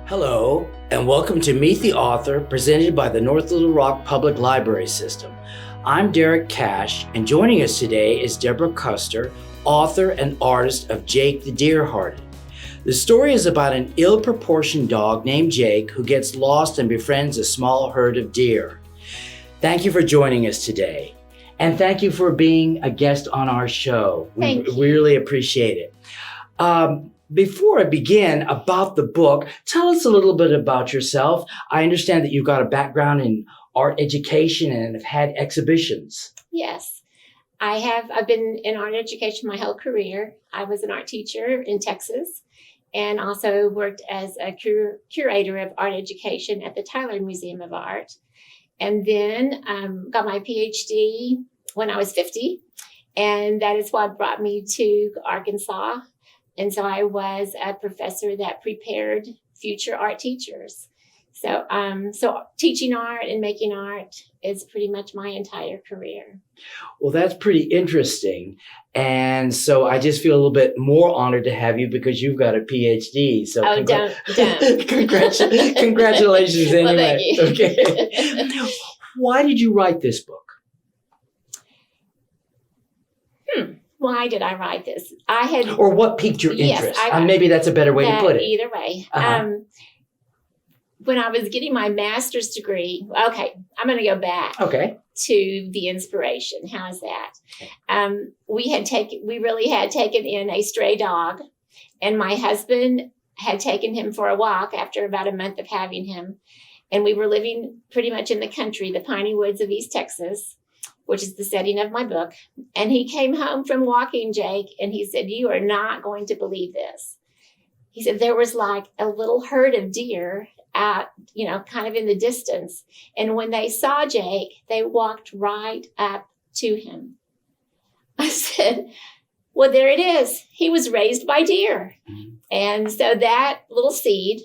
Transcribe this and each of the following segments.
Hello, and welcome to Meet the Author, presented by the North Little Rock Public Library System. I'm Derek Cash, and joining us today is Deborah Kuster, author and artist of Jake the Deer-Hearted. The story is about an ill-proportioned dog named Jake who gets lost and befriends a small herd of deer. Thank you for joining us today, and thank you for being a guest on our show. We really appreciate it. Before I begin about the book, tell us a little bit about yourself. I understand that you've got a background in art education and have had exhibitions. Yes, I've been in art education my whole career. I was an art teacher in Texas and also worked as a curator of art education at the Tyler Museum of Art. And then got my PhD when I was 50. And that is what brought me to Arkansas. And so I was a professor that prepared future art teachers. So teaching art and making art is pretty much my entire career. Well, that's pretty interesting. And so I just feel a little bit more honored to have you because you've got a PhD. So don't. Congratulations anyway. Well, thank you. Okay. Why did you write this book? Why did I write this? Or what piqued your interest? Yes, maybe that's a better way to put it. Either way. When I was getting my master's degree, okay, I'm going to go back to the inspiration. How is that? We really had taken in a stray dog, and my husband had taken him for a walk after about a month of having him. And we were living pretty much in the country, the piney woods of East Texas, which is the setting of my book. And he came home from walking Jake, and he said, "You are not going to believe this." He said, there was like a little herd of deer out, kind of in the distance. And when they saw Jake, they walked right up to him. I said, well, there it is. He was raised by deer. Mm-hmm. And so that little seed,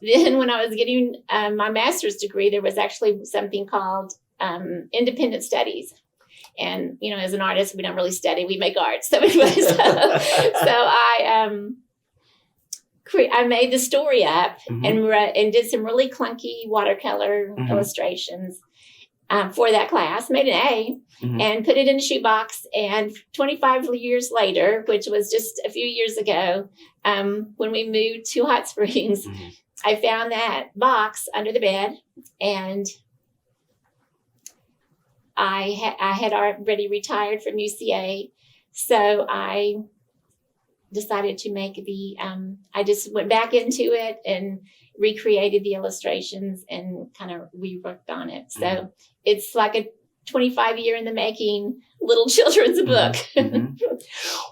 then when I was getting my master's degree, there was actually something called independent studies. And, as an artist, we don't really study, we make art. So anyway, I made the story up and did some really clunky watercolor illustrations for that class, made an A and put it in a shoebox. And 25 years later, which was just a few years ago, when we moved to Hot Springs, I found that box under the bed, and I had already retired from UCA, so I decided to make I just went back into it and recreated the illustrations and kind of reworked on it. So it's like a 25 year in the making little children's book.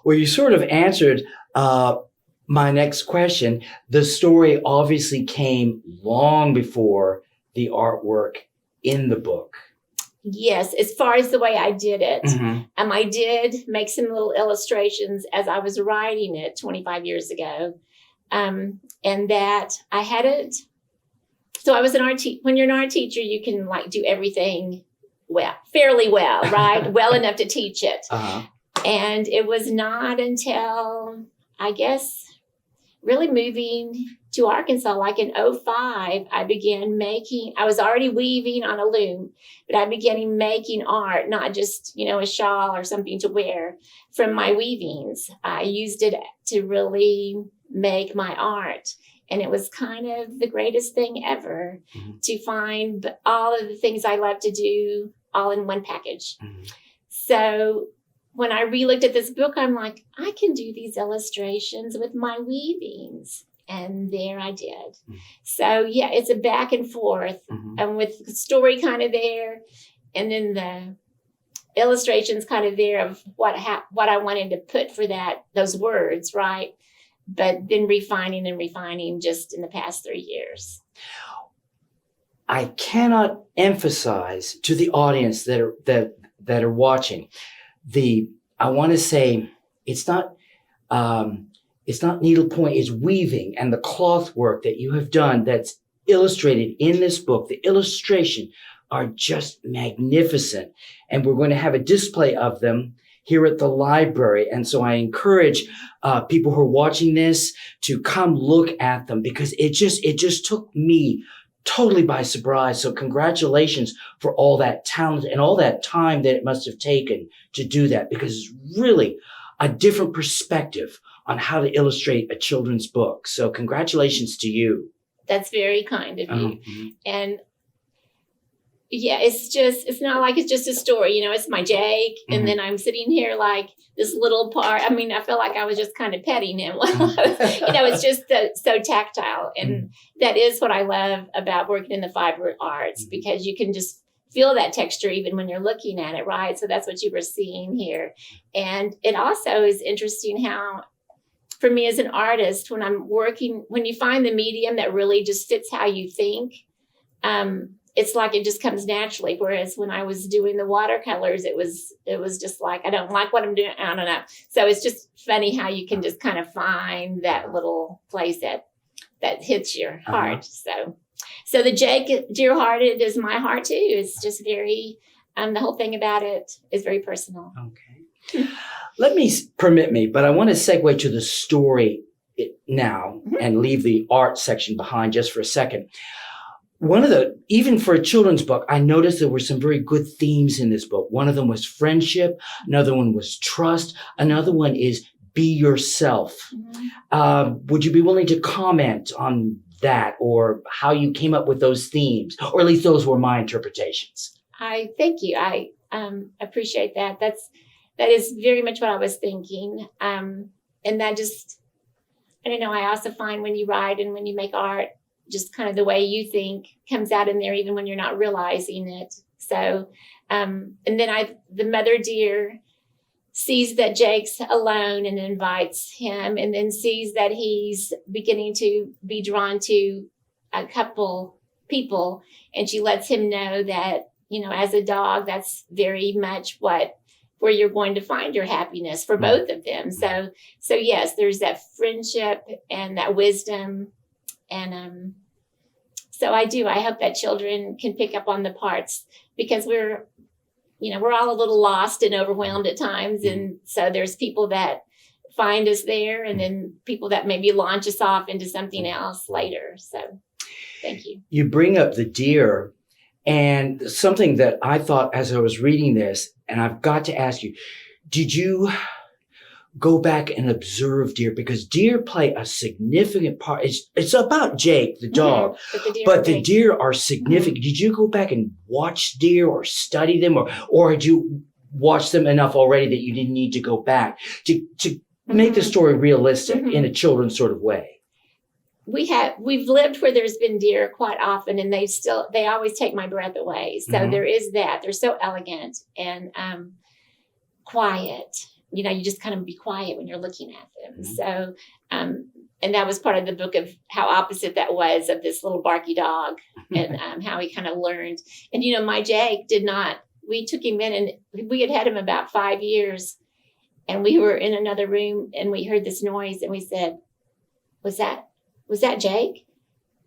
Well, you sort of answered my next question. The story obviously came long before the artwork in the book. Yes, as far as the way I did it. I did make some little illustrations as I was writing it 25 years ago. And that I had it. So I was an art teacher. When you're an art teacher, you can do everything fairly well, right? Well enough to teach it. And it was not until, I guess, really moving to Arkansas, like in 2005, I was already weaving on a loom, but I began making art, not just, a shawl or something to wear from my weavings. I used it to really make my art. And it was kind of the greatest thing ever to find all of the things I love to do all in one package. So when I re-looked at this book, I'm like, I can do these illustrations with my weavings. And there I did. So yeah, it's a back and forth, and with the story kind of there, and then the illustrations kind of there of what I wanted to put for those words, right? But then refining just in the past 3 years. I cannot emphasize to the audience that are watching I want to say it's not needlepoint, it's weaving and the cloth work that you have done that's illustrated in this book. The illustration are just magnificent. And we're going to have a display of them here at the library. And so I encourage people who are watching this to come look at them, because it just took me totally by surprise. So congratulations for all that talent and all that time that it must have taken to do that, because it's really a different perspective on how to illustrate a children's book. So congratulations to you. That's very kind of you. Mm-hmm. And yeah, it's not like it's just a story, it's my Jake. Mm-hmm. And then I'm sitting here like this little part. I mean, I feel like I was just kind of petting him. It's just so tactile. And that is what I love about working in the fiber arts, because you can just feel that texture even when you're looking at it, right? So that's what you were seeing here. And it also is interesting how, for me as an artist, when you find the medium that really just fits how you think, it's like it just comes naturally. Whereas when I was doing the watercolors, it was just like, I don't like what I'm doing. I don't know. So it's just funny how you can just kind of find that little place that hits your heart. So the Jake dear-hearted is my heart too. It's just very, the whole thing about it is very personal. Okay. Permit me, but I want to segue to the story now and leave the art section behind just for a second. Even for a children's book, I noticed there were some very good themes in this book. One of them was friendship. Another one was trust. Another one is be yourself. Mm-hmm. Would you be willing to comment on that, or how you came up with those themes? Or at least those were my interpretations. I thank you. I appreciate that. That is very much what I was thinking. And that just, I don't know, I also find when you write and when you make art, just kind of the way you think comes out in there, even when you're not realizing it. So, and then the mother deer sees that Jake's alone and invites him, and then sees that he's beginning to be drawn to a couple people. And she lets him know that, as a dog, that's very much where you're going to find your happiness for both of them. So yes, there's that friendship and that wisdom. And so I hope that children can pick up on the parts, because we're all a little lost and overwhelmed at times. And so there's people that find us there, and then people that maybe launch us off into something else later. So thank you. You bring up the deer, and something that I thought as I was reading this, and I've got to ask you, did you go back and observe deer? Because deer play a significant part. It's about Jake, the dog, but the deer are significant. Mm-hmm. Did you go back and watch deer or study them, or had you watched them enough already that you didn't need to go back to make the story realistic in a children's sort of way? We've lived where there's been deer quite often, and they always take my breath away. So there is that. They're so elegant and quiet. You just kind of be quiet when you're looking at them. Mm-hmm. So, and that was part of the book of how opposite that was of this little barky dog, and how he kind of learned. And, my Jake we took him in, and we had him about 5 years, and we were in another room, and we heard this noise, and we said, was that Jake?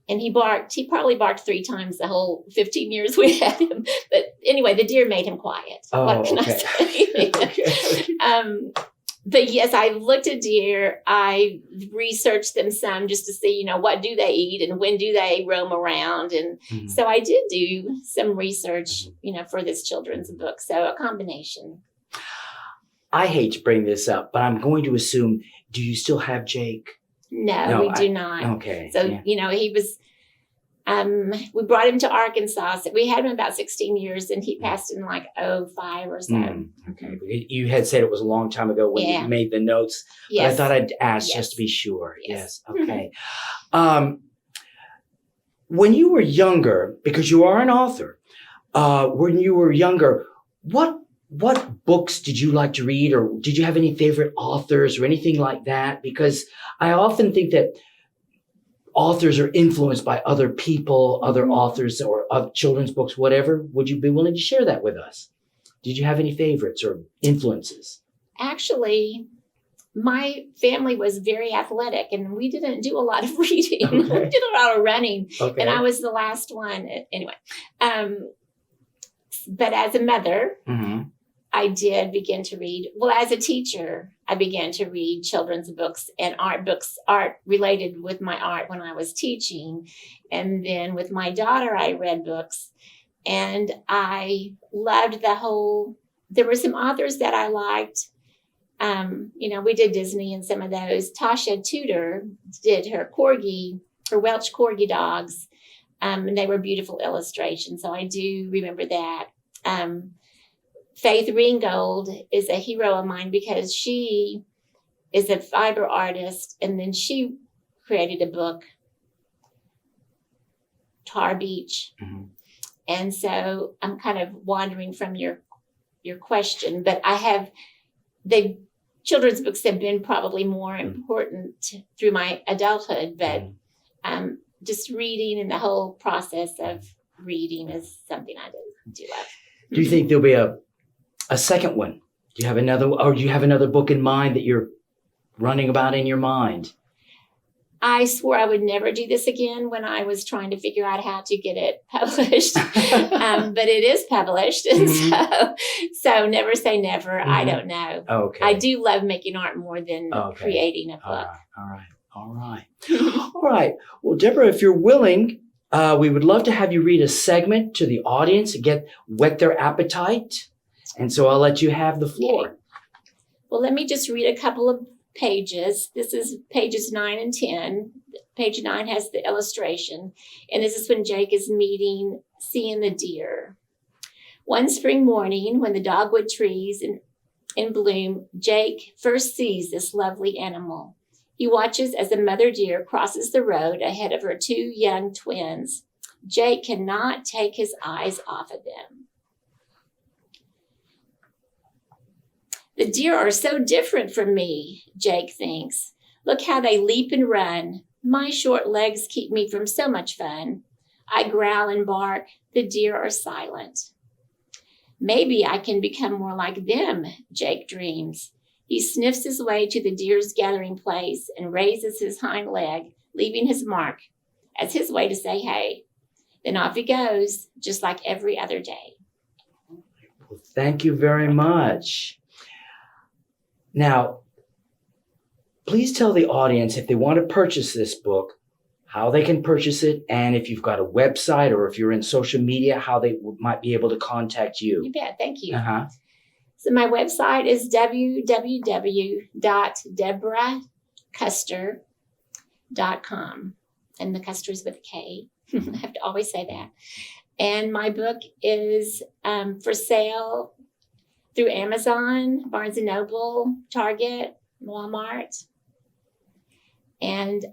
And he barked. He probably barked 3 times the whole 15 years we had him. But anyway, the deer made him quiet. Oh, what can I say? Okay. But yes, I looked at deer. I researched them some just to see, what do they eat and when do they roam around. And so I did do some research, for this children's book. So a combination. I hate to bring this up, but I'm going to assume, do you still have Jake? No, we do not. Okay. So, he was, we brought him to Arkansas. So we had him about 16 years, and he passed in like 2005 or so. Okay. You had said it was a long time ago when you made the notes, but I thought I'd ask just to be sure. Yes. Okay. When you were younger, because you are an author, when you were younger, what books did you like to read, or did you have any favorite authors or anything like that? Because I often think that authors are influenced by other people, other authors, or other children's books, whatever. Would you be willing to share that with us? Did you have any favorites or influences? Actually, my family was very athletic, and we didn't do a lot of reading. Okay. We did a lot of running, and I was the last one. Anyway, but as a mother, I did begin to read. Well, as a teacher, I began to read children's books and art related with my art when I was teaching. And then with my daughter, I read books. And I loved there were some authors that I liked. We did Disney and some of those. Tasha Tudor did her Welsh Corgi dogs. And they were beautiful illustrations. So I do remember that. Faith Ringgold is a hero of mine because she is a fiber artist, and then she created a book, Tar Beach. Mm-hmm. And so I'm kind of wandering from your question, but the children's books have been probably more important through my adulthood, but just reading and the whole process of reading is something I do love. Do you think there'll be a second one? Do you have another book in mind that you're running about in your mind? I swore I would never do this again when I was trying to figure out how to get it published. But it is published. And so never say never. Mm-hmm. I don't know. Okay. I do love making art more than creating a book. All right. Well, Deborah, if you're willing, we would love to have you read a segment to the audience and whet their appetite. And so I'll let you have the floor. Okay. Well, let me just read a couple of pages. This is pages 9 and 10. Page 9 has the illustration. And this is when Jake is seeing the deer. One spring morning, when the dogwood trees in bloom, Jake first sees this lovely animal. He watches as a mother deer crosses the road ahead of her 2 young twins. Jake cannot take his eyes off of them. The deer are so different from me, Jake thinks. Look how they leap and run. My short legs keep me from so much fun. I growl and bark. The deer are silent. Maybe I can become more like them, Jake dreams. He sniffs his way to the deer's gathering place and raises his hind leg, leaving his mark as his way to say hey. Then off he goes, just like every other day. Well, thank you very much. Now, please tell the audience if they want to purchase this book, how they can purchase it, and if you've got a website or if you're in social media, how they might be able to contact you. You bet. Thank you. Uh-huh. So my website is www.deborahkuster.com. And the Kuster is with a K. I have to always say that. And my book is for sale through Amazon, Barnes & Noble, Target, Walmart. And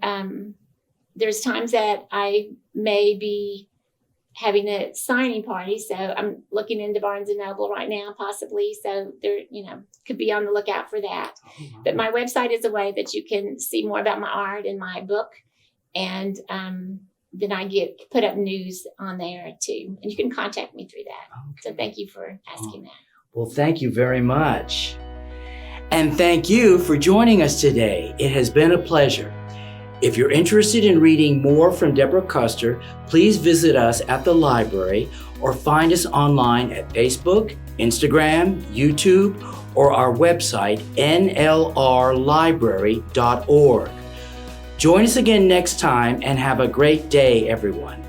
there's times that I may be having a signing party. So I'm looking into Barnes & Noble right now, possibly. So there, could be on the lookout for that. Oh, wow. But my website is a way that you can see more about my art and my book. And then I put up news on there too. And you can contact me through that. Okay. So thank you for asking that. Well, thank you very much. And thank you for joining us today. It has been a pleasure. If you're interested in reading more from Deborah Kuster, please visit us at the library or find us online at Facebook, Instagram, YouTube, or our website, nlrlibrary.org. Join us again next time and have a great day, everyone.